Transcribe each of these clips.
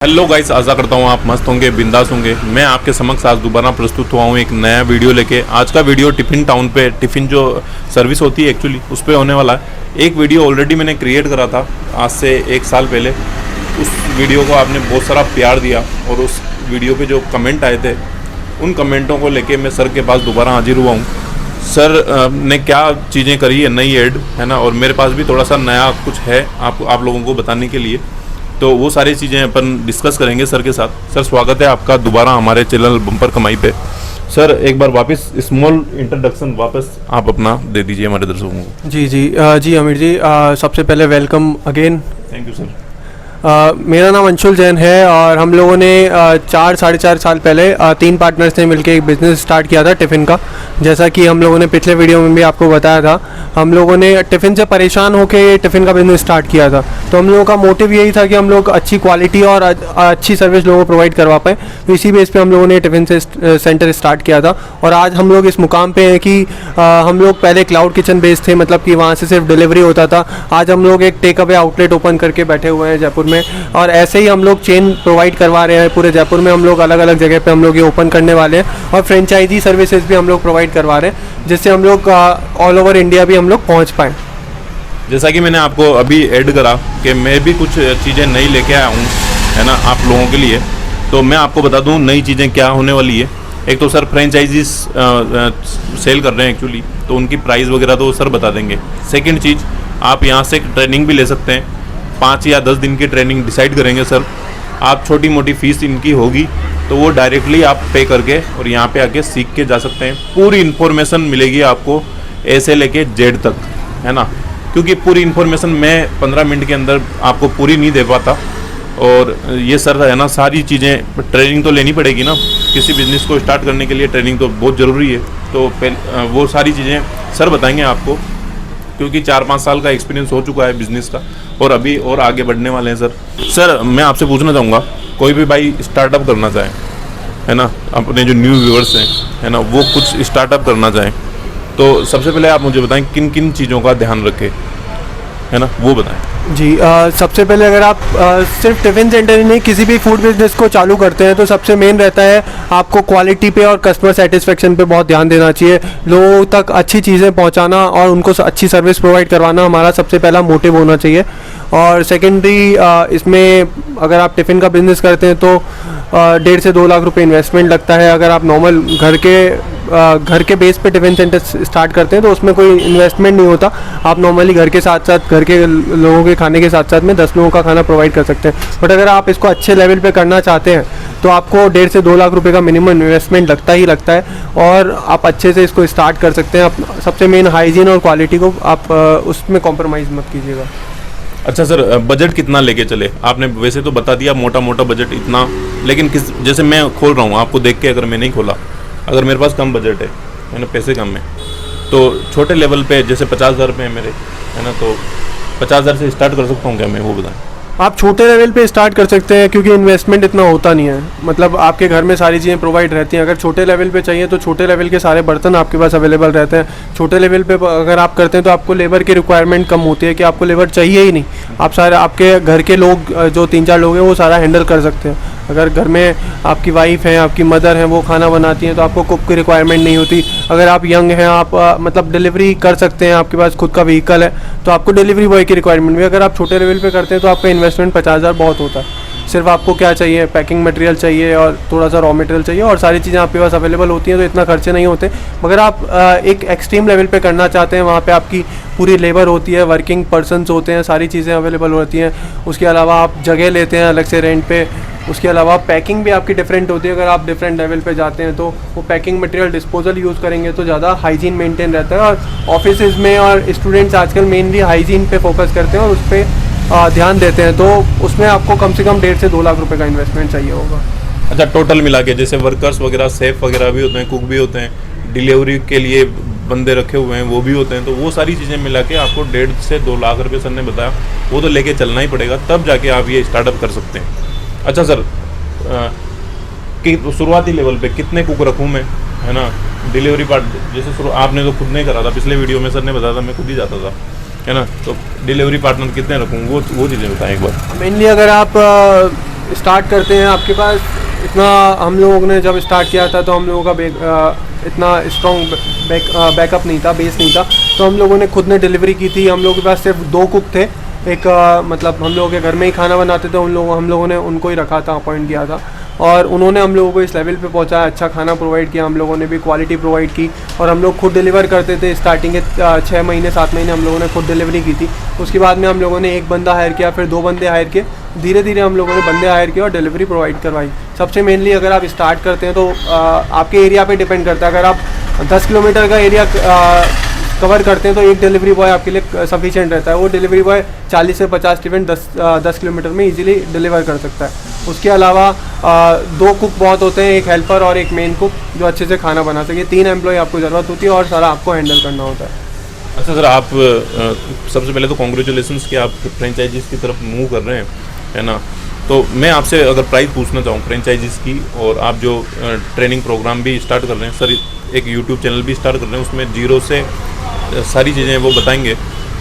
Hello guys, आशा करता हूँ आप मस्त होंगे, बिंदास होंगे। मैं आपके समक्ष आज दोबारा प्रस्तुत हुआ हूँ एक नया वीडियो लेके। आज का वीडियो टिफ़िन टाउन पे, टिफ़िन जो सर्विस होती है एक्चुअली उस पे होने वाला है। एक वीडियो ऑलरेडी मैंने क्रिएट करा था आज से 1 साल पहले। उस वीडियो को आपने बहुत सारा प्यार दिया और उस वीडियो पे जो कमेंट आए थे उन कमेंटों को लेके मैं सर के पास दोबारा हाजिर हुआ हूँ। सर ने क्या चीज़ें करी है नई ऐड, है ना, और मेरे पास भी थोड़ा सा नया कुछ है आप लोगों को बताने के लिए। तो वो सारी चीज़ें अपन डिस्कस करेंगे सर के साथ। सर, स्वागत है आपका दोबारा हमारे चैनल बम्पर कमाई पे। सर, एक बार वापस स्मॉल इंट्रोडक्शन वापस आप अपना दे दीजिए हमारे दर्शकों को। जी अमीर जी, सबसे पहले welcome again. Thank you sir. मेरा नाम अंशुल जैन है और हम लोगों ने 4-4.5 साल पहले 3 पार्टनर्स ने मिलकर एक बिज़नेस स्टार्ट किया था टिफ़िन का। जैसा कि हम लोगों ने पिछले वीडियो में भी आपको बताया था, हम लोगों ने टिफ़िन से परेशान होकर टिफ़िन का बिज़नेस स्टार्ट किया था। तो हम लोगों का मोटिव यही था कि हम लोग अच्छी क्वालिटी और अच्छी सर्विस लोगों को प्रोवाइड करवा पाएँ। तो इसी बेस पे हम लोगों ने टिफ़िन से सेंटर स्टार्ट किया था और आज हम लोग इस मुकाम पे हैं कि हम लोग पहले क्लाउड किचन बेस्ड थे, मतलब कि वहाँ से सिर्फ डिलीवरी होता था। आज हम लोग एक टेक अवे आउटलेट ओपन करके बैठे हुए हैं जयपुर में, और ऐसे ही हम लोग चेन प्रोवाइड करवा रहे हैं पूरे जयपुर में। हम लोग अलग अलग जगह पे हम लोग ये ओपन करने वाले हैं और फ्रेंचाइजी सर्विसेज भी हम लोग प्रोवाइड करवा रहे हैं, जिससे हम लोग ऑल ओवर इंडिया भी हम लोग पहुंच पाएँ। जैसा कि मैंने आपको अभी ऐड करा कि मैं भी कुछ चीज़ें नई लेके आया हूँ, है ना, आप लोगों के लिए। तो मैं आपको बता दूँ नई चीज़ें क्या होने वाली है। एक तो सर फ्रेंचाइजीज सेल कर रहे हैं एक्चुअली, तो उनकी प्राइस वगैरह तो सर बता देंगे। सेकंड चीज़, आप यहाँ से ट्रेनिंग भी ले सकते हैं। 5 या 10 दिन की ट्रेनिंग डिसाइड करेंगे सर। आप छोटी मोटी फीस इनकी होगी तो वो डायरेक्टली आप पे करके और यहाँ पे आके सीख के जा सकते हैं। पूरी इन्फॉर्मेशन मिलेगी आपको ए से लेके जेड तक, है ना, क्योंकि पूरी इन्फॉर्मेशन मैं 15 मिनट के अंदर आपको पूरी नहीं दे पाता। और ये सर है ना, सारी चीज़ें ट्रेनिंग तो लेनी पड़ेगी ना, किसी बिज़नेस को स्टार्ट करने के लिए ट्रेनिंग तो बहुत ज़रूरी है। तो वो सारी चीज़ें सर बताएंगे आपको, क्योंकि 4-5 साल का एक्सपीरियंस हो चुका है बिज़नेस का और अभी और आगे बढ़ने वाले हैं सर। सर, मैं आपसे पूछना चाहूँगा, कोई भी भाई स्टार्टअप करना चाहे, है ना, अपने जो न्यू व्यूअर्स हैं, है ना, वो कुछ स्टार्टअप करना चाहें, तो सबसे पहले आप मुझे बताएं किन किन चीज़ों का ध्यान रखें, है ना, वो बताएं। जी, सबसे पहले अगर आप सिर्फ टिफ़िन सेंटर ही नहीं किसी भी फूड बिजनेस को चालू करते हैं तो सबसे मेन रहता है आपको क्वालिटी पे और कस्टमर सेटिस्फेक्शन पे बहुत ध्यान देना चाहिए। लोगों तक अच्छी चीज़ें पहुंचाना और उनको अच्छी सर्विस प्रोवाइड करवाना हमारा सबसे पहला मोटिव होना चाहिए। और सेकेंडरी, इसमें अगर आप टिफ़िन का बिज़नेस करते हैं तो 1.5 से 2 लाख रुपए इन्वेस्टमेंट लगता है। अगर आप नॉर्मल घर के बेस पे टिफ़िन सेंटर स्टार्ट करते हैं तो उसमें कोई इन्वेस्टमेंट नहीं होता। आप नॉर्मली घर के साथ साथ घर के लोगों के खाने के साथ साथ में 10 लोगों का खाना प्रोवाइड कर सकते हैं। बट अगर आप इसको अच्छे लेवल पे करना चाहते हैं तो आपको 1.5 से 2 लाख रुपए का मिनिमम इन्वेस्टमेंट लगता ही लगता है और आप अच्छे से इसको स्टार्ट कर सकते हैं। आप सबसे मेन हाइजीन और क्वालिटी को आप उसमें कॉम्प्रोमाइज़ मत कीजिएगा। अच्छा सर, बजट कितना लेके चले? आपने वैसे तो बता दिया मोटा मोटा बजट इतना, लेकिन जैसे मैं खोल रहा हूँ आपको देख के, अगर मैं नहीं खोला, अगर मेरे पास कम बजट है ना, पैसे कम है, तो छोटे लेवल पे जैसे 50,000 रुपये है मेरे, है ना, तो 50,000 से स्टार्ट कर सकता हूँ क्या मैं, वो बताएं। आप छोटे लेवल पे स्टार्ट कर सकते हैं क्योंकि इन्वेस्टमेंट इतना होता नहीं है, मतलब आपके घर में सारी चीज़ें प्रोवाइड रहती हैं। अगर छोटे लेवल पे चाहिए तो छोटे लेवल के सारे बर्तन आपके पास अवेलेबल रहते हैं। छोटे लेवल पे अगर आप करते हैं तो आपको लेबर की रिक्वायरमेंट कम होती है कि आपको लेबर चाहिए ही नहीं। आप सारे आपके घर के लोग जो 3-4 लोग हैं वो सारा हैंडल कर सकते हैं। अगर घर में आपकी वाइफ है, आपकी मदर है, वो खाना बनाती हैं तो आपको कुक की रिक्वायरमेंट नहीं होती। अगर आप यंग हैं, आप मतलब डिलीवरी कर सकते हैं, आपके पास खुद का व्हीकल है, तो आपको डिलीवरी बॉय की रिक्वायरमेंट भी। अगर आप छोटे लेवल पे करते हैं तो आपका इन्वेस्टमेंट 50,000 बहुत होता है। सिर्फ आपको क्या चाहिए, पैकिंग मटेरियल चाहिए और थोड़ा सा रॉ मटेरियल चाहिए और सारी चीज़ें आपके पास अवेलेबल होती हैं, तो इतना खर्चे नहीं होते। मगर आप एक एक्सट्रीम लेवल पे करना चाहते हैं, वहाँ पे आपकी पूरी लेबर होती है, वर्किंग पर्सनस होते हैं, सारी चीज़ें अवेलेबल होती हैं। उसके अलावा आप जगह लेते हैं अलग से रेंट पे। उसके अलावा पैकिंग भी आपकी डिफरेंट होती है। अगर आप डिफरेंट लेवल पे जाते हैं तो वो पैकिंग मटेरियल डिस्पोजल यूज़ करेंगे तो ज़्यादा हाइजीन मेंटेन रहता है। और ऑफिसेज में और स्टूडेंट्स आजकल मेनली हाइजीन पे फोकस करते हैं और उस पर ध्यान देते हैं, तो उसमें आपको कम से कम 1.5 से 2 लाख रुपए का इन्वेस्टमेंट चाहिए होगा। अच्छा, टोटल मिला के जैसे वर्कर्स वगैरह, सेफ वगैरह भी होते हैं, कुक भी होते हैं, डिलीवरी के लिए बंदे रखे हुए हैं वो भी होते हैं, तो वो सारी चीज़ें मिला के आपको 1.5 से 2 लाख रुपये सर ने बताया, वो तो लेके चलना ही पड़ेगा, तब जाके आप ये स्टार्टअप कर सकते हैं। अच्छा सर, कि शुरुआती लेवल पे कितने कुक रखूँ मैं, है ना, डिलीवरी पार्ट जैसे आपने तो खुद नहीं करा था, पिछले वीडियो में सर ने बताया था, मैं खुद ही जाता था, है ना, तो डिलीवरी पार्टनर कितने रखूँ, वो चीज़ें बताएं एक बार। मेनली अगर आप स्टार्ट करते हैं आपके पास इतना, हम लोगों ने जब स्टार्ट किया था तो हम लोगों का इतना स्ट्रॉन्ग बैकअप नहीं था, बेस नहीं था, तो हम लोगों ने खुद ने डिलीवरी की थी। हम लोगों के पास सिर्फ 2 कुक थे, एक मतलब हम लोगों के घर में ही खाना बनाते थे, हम लोगों ने उनको ही रखा था, अपॉइंट किया था, और उन्होंने हम लोगों को इस लेवल पे पहुंचाया, अच्छा खाना प्रोवाइड किया, हम लोगों ने भी क्वालिटी प्रोवाइड की, और हम लोग खुद डिलीवर करते थे। स्टार्टिंग के 6 महीने 7 महीने हम लोगों ने खुद डिलीवरी की थी। उसके बाद में हम लोगों ने 1 बंदा हायर किया, फिर 2 बंदे हायर किए, धीरे धीरे हम लोगों ने बंदे हायर किए और डिलीवरी प्रोवाइड करवाई। सबसे मेनली अगर आप स्टार्ट करते हैं तो आपके एरिया पे डिपेंड करता है। अगर आप 10 किलोमीटर का एरिया कवर करते हैं तो एक डिलीवरी बॉय आपके लिए सफिशिएंट रहता है। वो डिलीवरी बॉय 40 से 50 टिफिन 10 किलोमीटर में इजीली डिलीवर कर सकता है। उसके अलावा 2 कुक बहुत होते हैं, एक हेल्पर और एक मेन कुक जो अच्छे से खाना बना सके। 3 एम्प्लॉय आपको ज़रूरत होती है और सारा आपको हैंडल करना होता है। अच्छा सर, आप सबसे पहले तो कॉन्ग्रेचुलेसन्स कि आप फ्रेंचाइजीज की तरफ मूव कर रहे हैं, है ना। तो मैं आपसे अगर प्राइस पूछना चाहूँ फ्रेंचाइजीज की, और आप जो ट्रेनिंग प्रोग्राम भी स्टार्ट कर रहे हैं सर, एक यूट्यूब चैनल भी स्टार्ट कर रहे हैं, उसमें जीरो से सारी चीज़ें वो बताएंगे,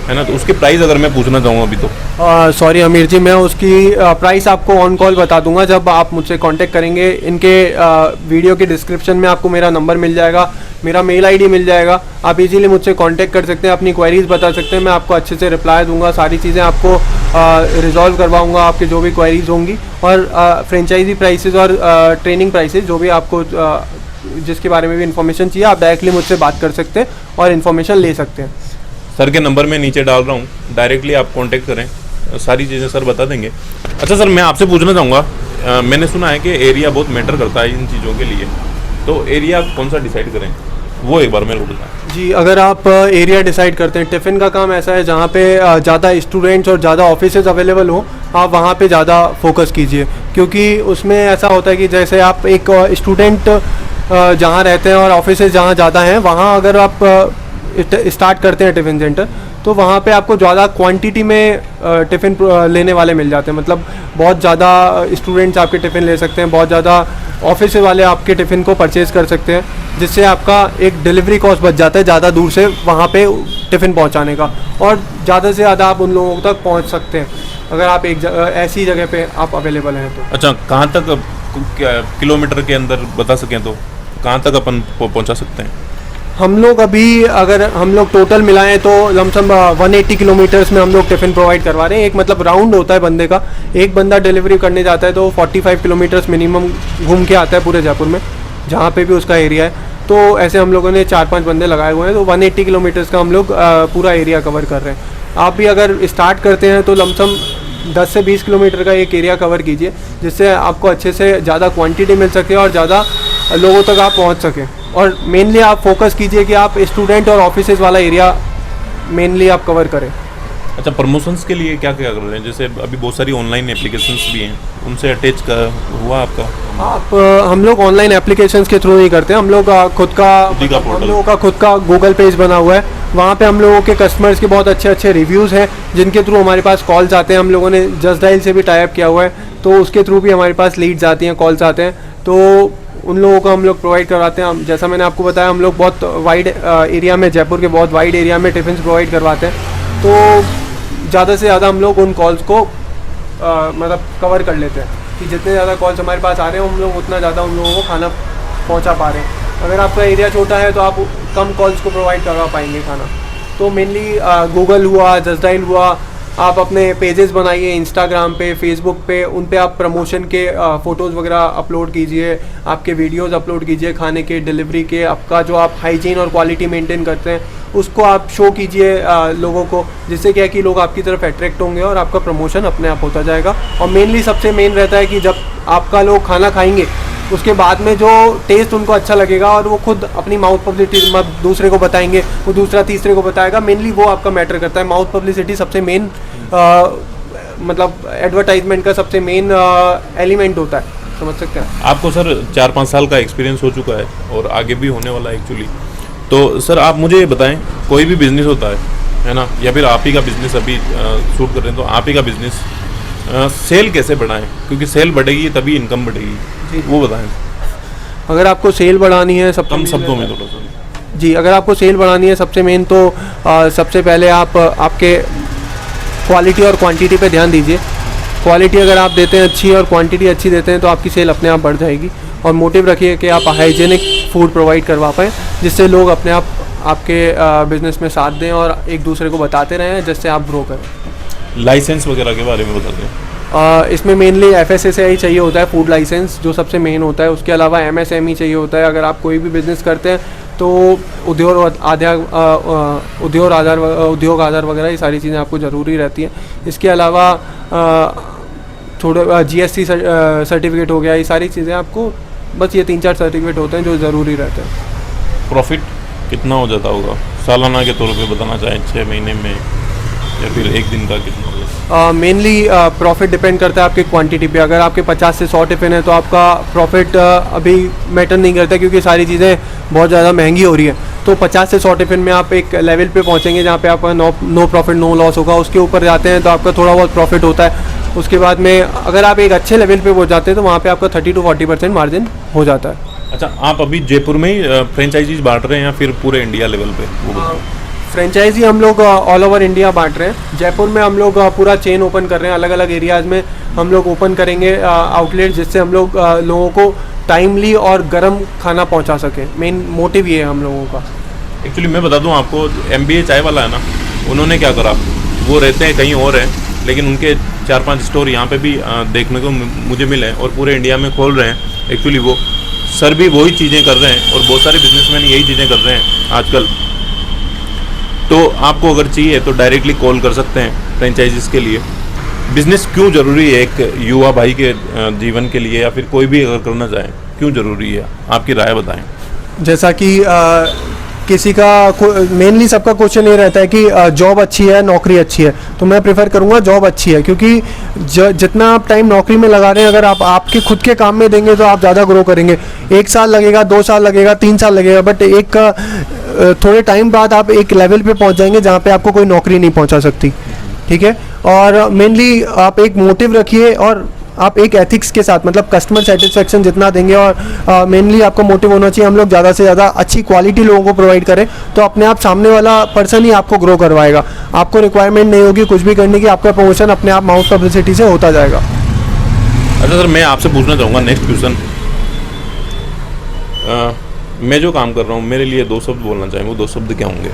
है ना। तो उसकी प्राइस अगर मैं पूछना चाहूँ अभी तो सॉरी अमीर जी, मैं उसकी प्राइस आपको ऑन कॉल बता दूंगा जब आप मुझसे कांटेक्ट करेंगे। इनके वीडियो के डिस्क्रिप्शन में आपको मेरा नंबर मिल जाएगा, मेरा मेल आईडी मिल जाएगा, आप इजीली मुझसे कांटेक्ट कर सकते हैं, अपनी क्वेरीज बता सकते हैं, मैं आपको अच्छे से रिप्लाई दूंगा, सारी चीज़ें आपको रिजॉल्व करवाऊंगा, आपके जो भी क्वेरीज होंगी। और फ्रेंचाइजी प्राइसेस और ट्रेनिंग प्राइसेस जो भी आपको जिसके बारे में भी इन्फॉर्मेशन चाहिए, आप डायरेक्टली मुझसे बात कर सकते हैं और इन्फॉर्मेशन ले सकते हैं। सर के नंबर मैं नीचे डाल रहा हूँ, डायरेक्टली आप कांटेक्ट करें, सारी चीज़ें सर बता देंगे। अच्छा सर, मैं आपसे पूछना चाहूँगा, मैंने सुना है कि एरिया बहुत मैटर करता है इन चीज़ों के लिए, तो एरिया कौन सा डिसाइड करें वो एक बार मेरे को बताएं। जी, अगर आप एरिया डिसाइड करते हैं, टिफ़िन का काम ऐसा है जहाँ पे ज़्यादा स्टूडेंट्स और ज़्यादा ऑफिसेज अवेलेबल हो, आप वहाँ पे ज़्यादा फोकस कीजिए, क्योंकि उसमें ऐसा होता है कि जैसे आप एक स्टूडेंट जहाँ रहते हैं और ऑफिसेज जहाँ ज़्यादा हैं, वहाँ अगर आप स्टार्ट करते हैं टिफ़िन सेंटर, तो वहाँ पे आपको ज़्यादा क्वांटिटी में टिफ़िन लेने वाले मिल जाते हैं। मतलब बहुत ज़्यादा स्टूडेंट्स आपके टिफ़िन ले सकते हैं, बहुत ज़्यादा ऑफिस वाले आपके टिफ़िन को परचेज़ कर सकते हैं, जिससे आपका एक डिलीवरी कॉस्ट बच जाता है ज़्यादा दूर से वहाँ पे टिफ़िन पहुँचाने का, और ज़्यादा से ज़्यादा आप उन लोगों तक पहुँच सकते हैं अगर आप एक ऐसी जगह पे आप अवेलेबल हैं तो। अच्छा, कहाँ तक किलोमीटर के अंदर बता सकें तो कहाँ तक अपन पहुँचा सकते हैं? हम लोग अभी अगर हम लोग टोटल मिलाएं तो लमसम 180 किलोमीटर्स में हम लोग टिफ़िन प्रोवाइड करवा रहे हैं। एक मतलब राउंड होता है बंदे का, एक बंदा डिलीवरी करने जाता है तो 45 किलोमीटर्स मिनिमम घूम के आता है पूरे जयपुर में, जहाँ पे भी उसका एरिया है। तो ऐसे हम लोगों ने 4-5 बंदे लगाए हुए हैं, तो 180 किलोमीटर्स का हम लोग पूरा एरिया कवर कर रहे हैं। आप भी अगर स्टार्ट करते हैं तो लमसम 10 से 20 किलोमीटर का एक एरिया कवर कीजिए, जिससे आपको अच्छे से ज़्यादा क्वांटिटी मिल सके और ज़्यादा लोगों तक आप पहुंच सकें। और मेनली आप फोकस कीजिए कि आप स्टूडेंट और ऑफिसेज वाला एरिया मेनली आप कवर करें। अच्छा, प्रमोशंस के लिए क्या क्या कर रहे हैं? जैसे अभी बहुत सारी ऑनलाइन एप्लीकेशंस भी हैं, उनसे अटैच हुआ आपका? आप हम लोग ऑनलाइन एप्लीकेशंस के थ्रू नहीं करते, हम लोग खुद का हम लोगों का खुद का गूगल पेज बना हुआ है। वहाँ पे हम लोगों के कस्टमर्स के बहुत अच्छे अच्छे रिव्यूज़ हैं, जिनके थ्रू हमारे पास कॉल्स आते हैं। हम लोगों ने जस्ट डायल से भी टाई अप किया हुआ है, तो उसके थ्रू भी हमारे पास लीड्स आती हैं, कॉल्स आते हैं, तो उन लोगों को हम लोग प्रोवाइड करवाते हैं। जैसा मैंने आपको बताया, हम लोग बहुत वाइड एरिया में, जयपुर के बहुत वाइड एरिया में टिफ़िन प्रोवाइड करवाते हैं, तो ज़्यादा से ज़्यादा हम लोग उन कॉल्स को मतलब कवर कर लेते हैं कि जितने ज़्यादा कॉल्स हमारे पास आ रहे हैं हम लोग उतना ज़्यादा उन लोगों को खाना पहुंचा पा रहे हैं। अगर आपका एरिया छोटा है तो आप कम कॉल्स को प्रोवाइड करवा पाएंगे खाना। तो मेनली गूगल हुआ, जस्ट डायल हुआ, आप अपने पेजेस बनाइए इंस्टाग्राम पे, फेसबुक पे, उन पे आप प्रमोशन के फ़ोटोज़ वगैरह अपलोड कीजिए, आपके वीडियोस अपलोड कीजिए खाने के, डिलीवरी के, आपका जो आप हाइजीन और क्वालिटी मेंटेन करते हैं उसको आप शो कीजिए लोगों को, जिससे क्या है कि लोग आपकी तरफ अट्रैक्ट होंगे और आपका प्रमोशन अपने आप होता जाएगा। और मेनली सबसे मेन रहता है कि जब आपका लोग खाना खाएंगे उसके बाद में जो टेस्ट उनको अच्छा लगेगा और वो खुद अपनी माउथ पब्लिसिटी दूसरे को बताएंगे, वो दूसरा तीसरे को बताएगा, मेनली वो आपका मैटर करता है। माउथ पब्लिसिटी सबसे मेन मतलब एडवर्टाइजमेंट का सबसे मेन एलिमेंट होता है, समझ सकते हैं। आपको सर 4-5 साल का एक्सपीरियंस हो चुका है और आगे भी होने वाला है एक्चुअली, तो सर आप मुझे बताएं, कोई भी बिजनेस होता है ना, या फिर आप ही का बिजनेस अभी शूट कर रहे हैं तो आप ही का बिजनेस सेल कैसे बढ़ाएं? क्योंकि सेल बढ़ेगी तभी इनकम बढ़ेगी, वो बताएं। अगर आपको सेल बढ़ानी है कम शब्दों में थोड़ा सा जी, अगर आपको सेल बढ़ानी है सबसे मेन तो सबसे पहले आप आपके क्वालिटी और क्वांटिटी पे ध्यान दीजिए। क्वालिटी अगर आप देते हैं अच्छी और क्वांटिटी अच्छी देते हैं तो आपकी सेल अपने आप बढ़ जाएगी। और मोटिव रखिए कि आप हाइजीनिक फूड प्रोवाइड करवा पाएँ, जिससे लोग अपने आप आपके बिज़नेस में साथ दें और एक दूसरे को बताते रहें, जिससे आप ग्रो करें। लाइसेंस वगैरह के बारे में बता दें। इसमें मेनली FSSAI चाहिए होता है, फूड लाइसेंस जो सबसे मेन होता है। उसके अलावा MSME चाहिए होता है। अगर आप कोई भी बिज़नेस करते हैं तो उद्योग आधार वगैरह ये सारी चीज़ें आपको ज़रूरी रहती हैं। इसके अलावा थोड़ा GST सर्टिफिकेट हो गया, ये सारी चीज़ें आपको, बस ये 3-4 सर्टिफिकेट होते हैं जो ज़रूरी रहते हैं। प्रॉफिट कितना हो जाता होगा सालाना के तौर पे बताना चाहें, 6 महीने में या फिर एक दिन का कितना होगा? मेनली प्रॉफिट डिपेंड करता है आपकी क्वांटिटी पे। अगर आपके 50 से 100 टिफ़िन है तो आपका प्रॉफिट अभी मैटर नहीं करता, क्योंकि सारी चीज़ें बहुत ज़्यादा महंगी हो रही है। तो 50 से 100 टिफ़िन में आप एक लेवल पे पहुंचेंगे जहाँ पे आपका नो प्रॉफिट नो लॉस होगा। उसके ऊपर जाते हैं तो आपका थोड़ा बहुत प्रॉफिट होता है। उसके बाद में अगर आप एक अच्छे लेवल पे पहुँच जाते हैं तो वहाँ पे आपका 30 to 40% मार्जिन हो जाता है। अच्छा, आप अभी जयपुर में ही फ्रेंचाइजीज बांट रहे हैं या फिर पूरे इंडिया लेवल पे? वो फ्रेंचाइजी हम लोग ऑल ओवर इंडिया बांट रहे हैं। जयपुर में हम लोग पूरा चेन ओपन कर रहे हैं, अलग अलग एरियाज़ में हम लोग ओपन करेंगे आउटलेट, जिससे हम लोग लोगों को टाइमली और गर्म खाना पहुंचा सकें। मेन मोटिव ये है हम लोगों का। एक्चुअली मैं बता दूं आपको, MBA चाय वाला है ना, उन्होंने क्या करा, वो रहते हैं कहीं और हैं, लेकिन उनके 4-5 स्टोर यहाँ पे भी देखने को मुझे मिले और पूरे इंडिया में खोल रहे हैं। एक्चुअली वो सर भी वही चीज़ें कर रहे हैं और बहुत सारे बिजनेसमैन यही चीज़ें कर रहे हैं आजकल। तो आपको अगर चाहिए तो डायरेक्टली कॉल कर सकते हैं फ्रेंचाइजीज के लिए। बिज़नेस क्यों ज़रूरी है एक युवा भाई के जीवन के लिए, या फिर कोई भी अगर करना चाहे क्यों ज़रूरी है, आपकी राय बताएं। जैसा कि किसी का मेनली सबका क्वेश्चन ये रहता है कि जॉब अच्छी है, नौकरी अच्छी है, तो मैं प्रेफर करूँगा जॉब अच्छी है, क्योंकि जितना आप टाइम नौकरी में लगा रहे हैं, अगर आप आपके खुद के काम में देंगे तो आप ज़्यादा ग्रो करेंगे। 1 साल लगेगा, 2 साल लगेगा, 3 साल लगेगा, बट एक थोड़े टाइम बाद आप एक लेवल पे पहुंच जाएंगे जहाँ पे आपको कोई नौकरी नहीं पहुंचा सकती। ठीक है, और मेनली आप एक मोटिव रखिए और आप एक एथिक्स के साथ, मतलब कस्टमर सेटिस्फेक्शन जितना देंगे, और मेनली आपका मोटिव होना चाहिए हम लोग ज़्यादा से ज़्यादा अच्छी क्वालिटी लोगों को प्रोवाइड करें, तो अपने आप सामने वाला पर्सन ही आपको ग्रो करवाएगा। आपको रिक्वायरमेंट नहीं होगी कुछ भी करने की, आपका प्रमोशन अपने आप माउथ पब्लिसिटी से होता जाएगा। अच्छा सर, मैं आपसे पूछना चाहूँगा नेक्स्ट क्वेश्चन, मैं जो काम कर रहा हूँ मेरे लिए 2 शब्द बोलना चाहें, वो 2 शब्द क्या होंगे?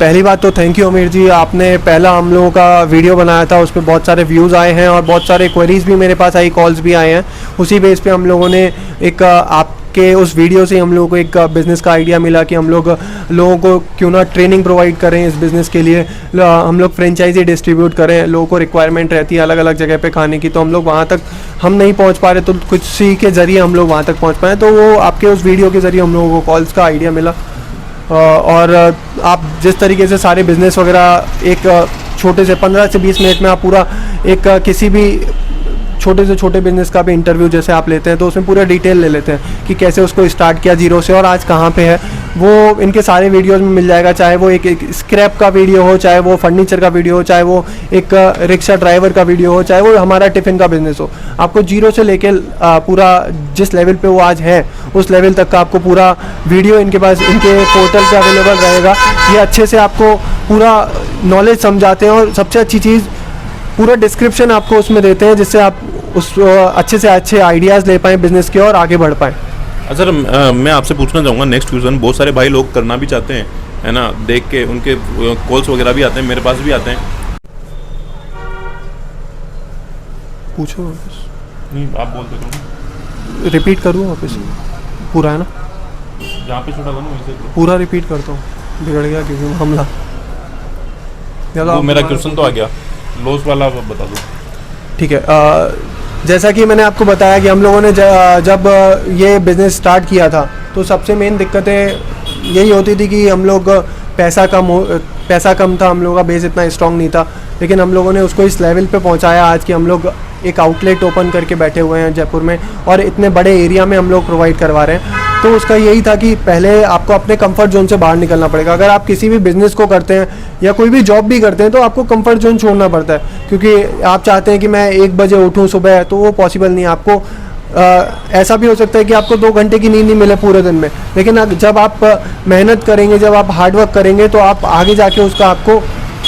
पहली बात तो थैंक यू अमीर जी, आपने पहला हम लोगों का वीडियो बनाया था, उस पर बहुत सारे व्यूज़ आए हैं और बहुत सारे क्वेरीज भी मेरे पास आई, कॉल्स भी आए हैं। उसी बेस पे हम लोगों ने एक आपके उस वीडियो से हम लोगों को एक बिज़नेस का आइडिया मिला कि हम लोग लोगों को क्यों ना ट्रेनिंग प्रोवाइड करें इस बिज़नेस के लिए, हम लोग फ्रेंचाइजी डिस्ट्रीब्यूट करें। लोगों को रिक्वायरमेंट रहती है अलग अलग जगह पे खाने की, तो हम लोग वहाँ तक हम नहीं पहुँच पा रहे, तो कुछ सी के ज़रिए हम लोग वहाँ तक पहुँच पाएँ। तो वो आपके उस वीडियो के ज़रिए हम लोगों को कॉल्स का आइडिया मिला। और आप जिस तरीके से सारे बिज़नेस वगैरह एक छोटे से 15 से 20 मिनट में आप पूरा एक किसी भी छोटे से छोटे बिज़नेस का भी इंटरव्यू जैसे आप लेते हैं, तो उसमें पूरा डिटेल ले लेते हैं कि कैसे उसको स्टार्ट किया जीरो से और आज कहाँ पे है, वो इनके सारे वीडियोज़ में मिल जाएगा। चाहे वो एक स्क्रैप का वीडियो हो, चाहे वो फर्नीचर का वीडियो हो, चाहे वो एक रिक्शा ड्राइवर का वीडियो हो, चाहे वो हमारा टिफ़िन का बिज़नेस हो, आपको जीरो से लेके पूरा जिस लेवल पे वो आज है उस लेवल तक का आपको पूरा वीडियो इनके पास, इनके पोर्टल पे अवेलेबल रहेगा। ये अच्छे से आपको पूरा नॉलेज समझाते हैं और सबसे अच्छी चीज़ पूरा डिस्क्रिप्शन आपको उसमें देते हैं, जिससे आप उस अच्छे से अच्छे आइडियाज़ ले पाएँ बिज़नेस के और आगे बढ़ पाएँ। सर मैं आपसे पूछना चाहूँगा नेक्स्ट क्वेश्चन, बहुत सारे भाई लोग करना भी चाहते हैं, है ना, देख के उनके कॉल्स वगैरह भी आते हैं, मेरे पास भी आते हैं। पूछो। नहीं, आप बोल दो। रिपीट करूँ वापस? पूरा है ना, जहाँ पे छोटा था ना वैसे पूरा रिपीट करता हूँ, बिगड़ गया क्योंकि हमला। वो मेरा क्वेश्चन तो आ गया, लॉस वाला बता दो। ठीक है, जैसा कि मैंने आपको बताया कि हम लोगों ने जब ये बिज़नेस स्टार्ट किया था तो सबसे मेन दिक्कतें यही होती थी कि हम लोग पैसा कम था, हम लोगों का बेस इतना स्ट्रॉन्ग नहीं था, लेकिन हम लोगों ने उसको इस लेवल पे पहुंचाया आज कि हम लोग एक आउटलेट ओपन करके बैठे हुए हैं जयपुर में और इतने बड़े एरिया में हम लोग प्रोवाइड करवा रहे हैं। तो उसका यही था कि पहले आपको अपने कंफर्ट जोन से बाहर निकलना पड़ेगा। अगर आप किसी भी बिज़नेस को करते हैं या कोई भी जॉब भी करते हैं तो आपको कंफर्ट जोन छोड़ना पड़ता है, क्योंकि आप चाहते हैं कि मैं 1 बजे उठूँ सुबह, तो वो पॉसिबल नहीं है। आपको ऐसा भी हो सकता है कि आपको 2 घंटे की नींद नहीं मिले पूरे दिन में, लेकिन जब आप मेहनत करेंगे, जब आप हार्डवर्क करेंगे, तो आप आगे जाके उसका आपको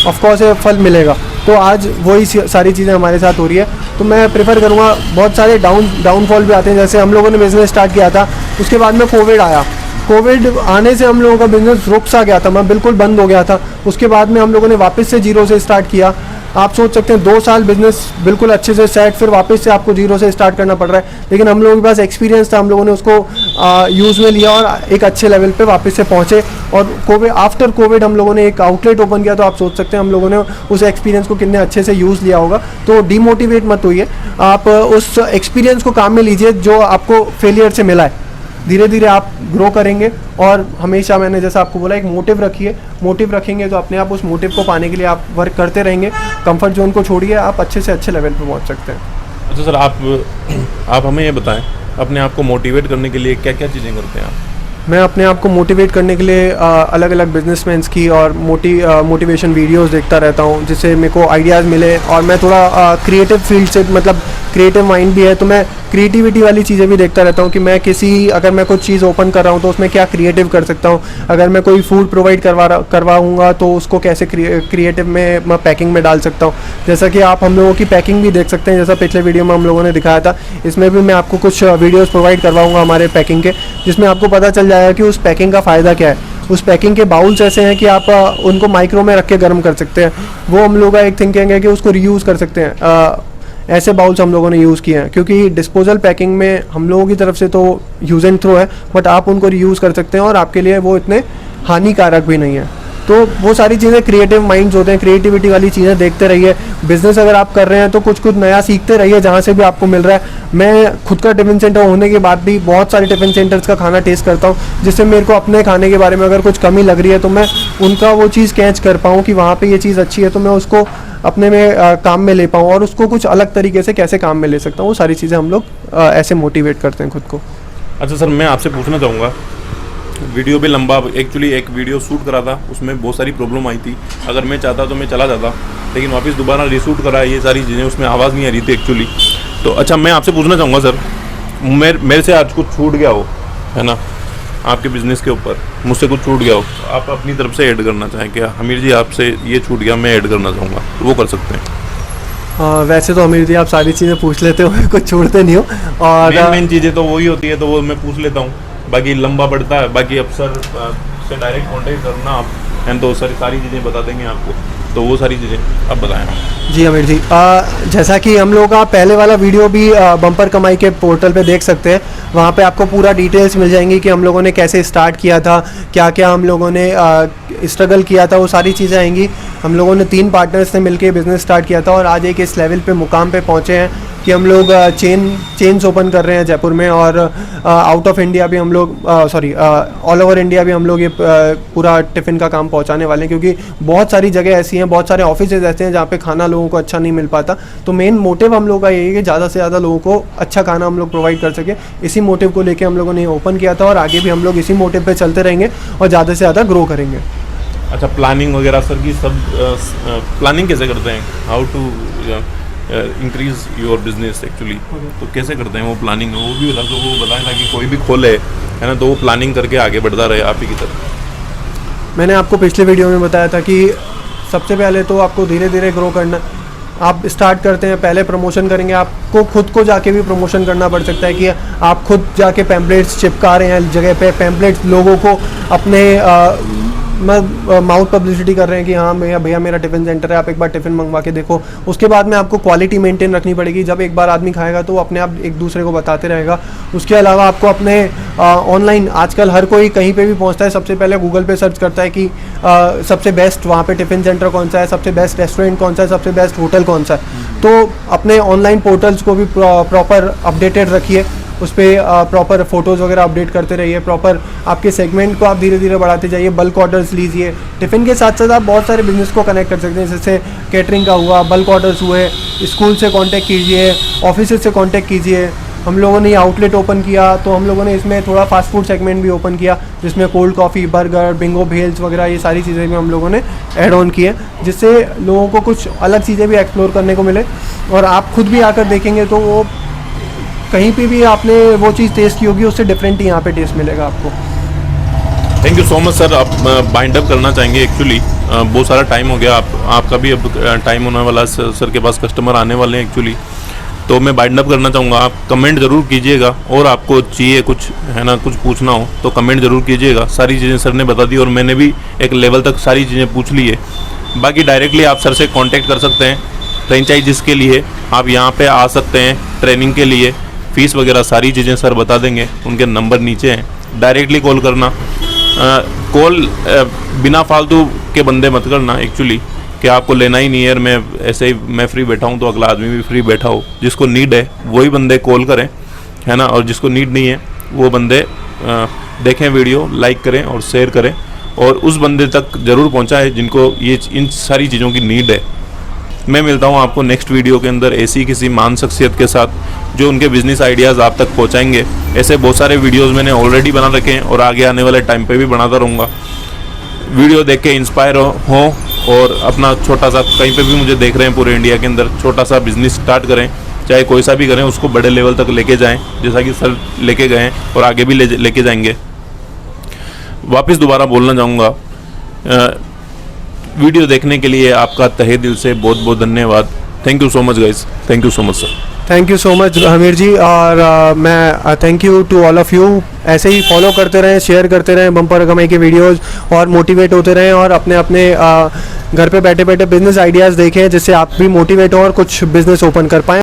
ऑफकोर्स फल मिलेगा। तो आज वही सारी चीज़ें हमारे साथ हो रही है। तो मैं प्रेफर करूँगा, बहुत सारे डाउनफॉल भी आते हैं, जैसे हम लोगों ने बिज़नेस स्टार्ट किया था, उसके बाद में कोविड आया। कोविड आने से हम लोगों का बिज़नेस रुक सा गया था, मैं बिल्कुल बंद हो गया था। उसके बाद में हम लोगों ने वापस से जीरो से स्टार्ट किया। आप सोच सकते हैं 2 साल बिज़नेस बिल्कुल अच्छे से सेट, फिर वापस से आपको जीरो से स्टार्ट करना पड़ रहा है। लेकिन हम लोगों के पास एक्सपीरियंस था, हम लोगों ने उसको यूज़ में लिया और एक अच्छे लेवल पे वापस से पहुँचे। और आफ्टर कोविड हम लोगों ने एक आउटलेट ओपन किया, तो आप सोच सकते हैं हम लोगों ने उस एक्सपीरियंस को कितने अच्छे से यूज़ लिया होगा। तो डीमोटिवेट मत होइए, आप उस एक्सपीरियंस को काम में लीजिए जो आपको फेलियर से मिला है। धीरे धीरे आप ग्रो करेंगे और हमेशा मैंने जैसा आपको बोला, एक मोटिव रखिए। मोटिव रखेंगे तो अपने आप उस मोटिव को पाने के लिए आप वर्क करते रहेंगे। कंफर्ट जोन को छोड़िए, आप अच्छे से अच्छे लेवल पे पहुंच सकते हैं। अच्छा सर, आप हमें ये बताएं, अपने आप को मोटिवेट करने के लिए क्या क्या चीज़ें करते हैं आप? मैं अपने आप को मोटिवेट करने के लिए अलग अलग बिजनेसमैन्स की और मोटिवेशन वीडियोस देखता रहता हूँ, जिससे मेरे को आइडियाज़ मिले। और मैं थोड़ा क्रिएटिव फील्ड से, मतलब क्रिएटिव माइंड भी है, तो मैं क्रिएटिविटी वाली चीज़ें भी देखता रहता हूँ कि मैं अगर मैं कुछ चीज़ ओपन कर रहा हूँ तो उसमें क्या क्रिएटिव कर सकता हूँ। अगर मैं कोई फूड प्रोवाइड करवाऊँगा तो उसको कैसे क्रिएटिव में मैं पैकिंग में डाल सकता हूँ। जैसा कि आप हम लोगों की पैकिंग भी देख सकते हैं, जैसा पिछले वीडियो में हम लोगों ने दिखाया था। इसमें भी मैं आपको कुछ वीडियोज़ प्रोवाइड करवाऊँगा हमारे पैकिंग के, जिसमें आपको पता चल जाएगा कि उस पैकिंग का फ़ायदा क्या है। उस पैकिंग के बाउल्स ऐसे हैं कि आप उनको माइक्रो में रख के गर्म कर सकते हैं। वो हम लोग का एक थिंकिंग है कि उसको रीयूज़ कर सकते हैं। ऐसे बाउल्स हम लोगों ने यूज़ किए हैं, क्योंकि डिस्पोजल पैकिंग में हम लोगों की तरफ से तो यूज़ एंड थ्रो है, बट आप उनको रीयूज़ कर सकते हैं और आपके लिए वो इतने हानिकारक भी नहीं है। तो वो सारी चीज़ें क्रिएटिव माइंड्स होते हैं, क्रिएटिविटी वाली चीज़ें देखते रहिए। बिजनेस अगर आप कर रहे हैं तो कुछ नया सीखते रहिए जहाँ से भी आपको मिल रहा है। मैं खुद का टिफ़िन सेंटर होने के बाद भी बहुत सारे टिफ़िन सेंटर्स का खाना टेस्ट करता हूँ, जिससे मेरे को अपने खाने के बारे में अगर कुछ कमी लग रही है तो मैं उनका वो चीज़ कैच कर पाऊँ कि वहाँ पर ये चीज़ अच्छी है, तो मैं उसको अपने में काम में ले पाऊँ और उसको कुछ अलग तरीके से कैसे काम में ले सकता हूँ। वो सारी चीज़ें हम लोग ऐसे मोटिवेट करते हैं खुद को। अच्छा सर, मैं आपसे पूछना चाहूँगा, वीडियो भी लंबा, एक्चुअली एक वीडियो शूट करा था, उसमें बहुत सारी प्रॉब्लम आई थी। अगर मैं चाहता तो मैं चला जाता, लेकिन वापस दोबारा रीशूट करा, ये सारी चीज़ें, उसमें आवाज़ नहीं आ रही थी एक्चुअली। तो अच्छा, मैं आपसे पूछना चाहूँगा सर, मेरे से आज कुछ छूट गया हो, है ना, आपके बिज़नेस के ऊपर मुझसे कुछ छूट गया हो, तो आप अपनी तरफ से ऐड करना चाहें क्या, हमीर जी आपसे ये छूट गया, मैं ऐड करना चाहूँगा, तो वो कर सकते हैं? वैसे तो हमीर जी आप सारी चीज़ें पूछ लेते हो, कुछ छोड़ते नहीं हो। और मेन चीज़ें तो वही होती है, तो वो मैं पूछ लेता हूँ, बाकी लंबा पड़ता है। बाकी अफसर से डायरेक्ट कांटेक्ट करना आप, एंड तो सारी चीज़ें बता देंगे आपको, तो वो सारी चीज़ें आप बताएं। जी अमीर जी, जैसा कि हम लोग का पहले वाला वीडियो भी बम्पर कमाई के पोर्टल पे देख सकते हैं। वहाँ पे आपको पूरा डिटेल्स मिल जाएंगी कि हम लोगों ने कैसे स्टार्ट किया था, क्या क्या हम लोगों ने स्ट्रगल किया था, वो सारी चीज़ें आएंगी। हम लोगों ने 3 पार्टनर्स से मिलकर बिज़नेस स्टार्ट किया था और आज एक इस लेवल पे मुकाम पे पहुँचे हैं कि हम लोग चेन्स ओपन कर रहे हैं जयपुर में, और आउट ऑफ इंडिया भी हम लोग ऑल ओवर इंडिया भी हम लोग ये पूरा टिफ़िन का काम पहुंचाने वाले हैं। क्योंकि बहुत सारी जगह ऐसी हैं, बहुत सारे ऑफिसेज ऐसे हैं जहाँ पे खाना लोगों को अच्छा नहीं मिल पाता। तो मेन मोटिव हम लोग का यही है कि ज़्यादा से ज़्यादा लोगों को अच्छा खाना हम लोग प्रोवाइड कर सके। इसी मोटिव को लेकर हम लोगों ने ओपन किया था और आगे भी हम लोग इसी मोटिव पर चलते रहेंगे और ज़्यादा से ज़्यादा ग्रो करेंगे। अच्छा, प्लानिंग वगैरह सर की सब प्लानिंग कैसे करते हैं, how to increase your business actually, तो कैसे करते हैं वो प्लानिंग, वो भी बता दो, वो बताएं ताकि कोई भी खोले, है ना, तो वो प्लानिंग करके आगे बढ़ता रहे आप ही की तरफ। मैंने आपको पिछले वीडियो में बताया था कि सबसे पहले तो आपको धीरे धीरे ग्रो करना। आप स्टार्ट करते हैं, पहले प्रमोशन करेंगे, आपको खुद को जाके भी प्रमोशन करना पड़ सकता है कि आप खुद जाके पैम्पलेट्स चिपका रहे हैं जगह पे, पैम्पलेट्स लोगों को अपने माउथ पब्लिसिटी कर रहे हैं कि हाँ भैया मेरा टिफ़िन सेंटर है, आप एक बार टिफ़िन मंगवा के देखो। उसके बाद में आपको क्वालिटी मेंटेन रखनी पड़ेगी। जब एक बार आदमी खाएगा तो वो अपने आप एक दूसरे को बताते रहेगा। उसके अलावा आपको अपने ऑनलाइन, आजकल हर कोई कहीं पे भी पहुंचता है, सबसे पहले गूगल पे सर्च करता है कि सबसे बेस्ट वहाँ पे टिफ़िन सेंटर कौन सा है, सबसे बेस्ट रेस्टोरेंट कौन सा है, सबसे बेस्ट होटल कौन सा है। तो अपने ऑनलाइन पोर्टल्स को भी प्रॉपर अपडेटेड रखिए, उस पर प्रॉपर फ़ोटोज़ वगैरह अपडेट करते रहिए, प्रॉपर आपके सेगमेंट को आप धीरे धीरे बढ़ाते जाइए, बल्क ऑर्डर्स लीजिए। टिफ़िन के साथ साथ आप बहुत सारे बिजनेस को कनेक्ट कर सकते हैं, जैसे कैटरिंग का हुआ, बल्क ऑर्डर्स हुए, स्कूल से कांटेक्ट कीजिए, ऑफिस से कांटेक्ट कीजिए। हम लोगों ने ये आउटलेट ओपन किया तो हम लोगों ने इसमें थोड़ा फास्ट फूड सेगमेंट भी ओपन किया, जिसमें cold coffee, burger, Bingo Wells वगैरह ये सारी चीज़ें भी हम लोगों ने ऐड ऑन किए, जिससे लोगों को कुछ अलग चीज़ें भी एक्सप्लोर करने को मिले। और आप खुद भी आकर देखेंगे तो वो कहीं पे भी आपने वो चीज़ टेस्ट की होगी, उससे डिफरेंट ही यहाँ पे टेस्ट मिलेगा आपको। Thank you so much sir. आप बाइंड अप करना चाहेंगे एक्चुअली, बहुत सारा टाइम हो गया, आपका भी अब टाइम होने वाला है, सर के पास कस्टमर आने वाले हैं एक्चुअली, तो मैं बाइंड अप करना चाहूँगा। आप कमेंट ज़रूर कीजिएगा, और आपको चाहिए कुछ है ना, कुछ पूछना हो तो कमेंट ज़रूर कीजिएगा। सारी चीज़ें सर ने बता दी और मैंने भी एक लेवल तक सारी चीज़ें पूछ ली है। बाकी डायरेक्टली आप सर से कांटेक्ट कर सकते हैं फ्रेंचाइजीज़ के लिए, आप यहाँ पे आ सकते हैं ट्रेनिंग के लिए, फ़ीस वगैरह सारी चीज़ें सर बता देंगे, उनके नंबर नीचे हैं, डायरेक्टली कॉल करना। कॉल बिना फालतू के बंदे मत करना एक्चुअली, कि आपको लेना ही नहीं है, मैं ऐसे ही मैं फ्री बैठा हूँ तो अगला आदमी भी फ्री बैठा हो। जिसको नीड है वही बंदे कॉल करें, है ना, और जिसको नीड नहीं है वो बंदे देखें वीडियो, लाइक करें और शेयर करें, और उस बंदे तक ज़रूर पहुँचाएं जिनको ये इन सारी चीज़ों की नीड है। मैं मिलता हूँ आपको नेक्स्ट वीडियो के अंदर ऐसी किसी मान शख्सियत के साथ जो उनके बिजनेस आइडियाज़ आप तक पहुँचाएंगे। ऐसे बहुत सारे वीडियोज़ मैंने ऑलरेडी बना रखे हैं और आगे आने वाले टाइम पे भी बनाता रहूँगा। वीडियो देख के इंस्पायर हो और अपना छोटा सा, कहीं पे भी मुझे देख रहे हैं पूरे इंडिया के अंदर, छोटा सा बिजनेस स्टार्ट करें, चाहे कोई सा भी करें, उसको बड़े लेवल तक लेके जाएं, जैसा कि सर लेके गए हैं और आगे भी लेके जाएंगे। वापस दोबारा बोलना चाहूँगा, वीडियो देखने के लिए आपका तहे दिल से बहुत बहुत धन्यवाद। Thank you so much guys, thank you so much sir. Thank you so much Hamir ji, और मैं thank you to all of you. ऐसे ही फॉलो करते रहें, शेयर करते रहें बम्पर कमाई के वीडियोस, और मोटिवेट होते रहें, और अपने अपने घर पे बैठे बैठे बिजनेस आइडियाज़ देखें, जिससे आप भी मोटिवेट हो और कुछ बिजनेस ओपन कर पाएँ।